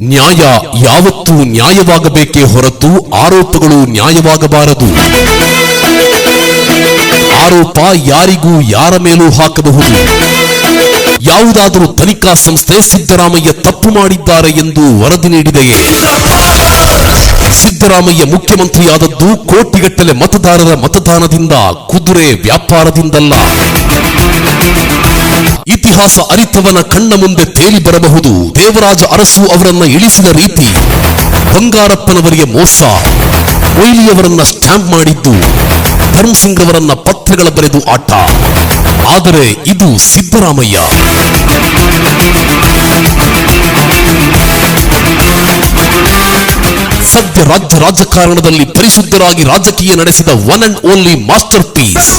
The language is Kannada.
ನ್ಯಾಯ ಯಾವತ್ತೂ ನ್ಯಾಯವಾಗಬೇಕೇ ಹೊರತು ಆರೋಪಗಳು ನ್ಯಾಯವಾಗಬಾರದು. ಆರೋಪ ಯಾರಿಗೂ ಯಾರ ಮೇಲೂ ಹಾಕಬಹುದು. ಯಾವುದಾದರೂ ತನಿಖಾ ಸಂಸ್ಥೆ ಸಿದ್ದರಾಮಯ್ಯ ತಪ್ಪು ಮಾಡಿದ್ದಾರೆ ಎಂದು ವರದಿ ನೀಡಿದೆಯೇ? ಸಿದ್ದರಾಮಯ್ಯ ಮುಖ್ಯಮಂತ್ರಿಯಾದದ್ದು ಕೋಟಿಗಟ್ಟಲೆ ಮತದಾರರ ಮತದಾನದಿಂದ, ಕುದುರೆ ವ್ಯಾಪಾರದಿಂದಲ್ಲ. ಇತಿಹಾಸ ಅರಿತವನ ಕಣ್ಣ ಮುಂದೆ ತೇಲಿ ಬರಬಹುದು. ದೇವರಾಜ ಅರಸು ಅವರನ್ನ ಇಳಿಸಿದ ರೀತಿ, ಬಂಗಾರಪ್ಪನವರಿಗೆ ಮೋಸ, ಮೊಯ್ಲಿಯವರನ್ನ ಸ್ಟ್ಯಾಂಪ್ ಮಾಡಿದ್ದು, ಧರ್ಮಸಿಂಗ್ ಅವರನ್ನ ಪತ್ರಗಳ ಬರೆದು ಆಟ. ಆದರೆ ಇದು ಸಿದ್ದರಾಮಯ್ಯ. ಸದ್ಯ ರಾಜ್ಯ ರಾಜಕಾರಣದಲ್ಲಿ ಪರಿಶುದ್ಧರಾಗಿ ರಾಜಕೀಯ ನಡೆಸಿದ one and only master piece.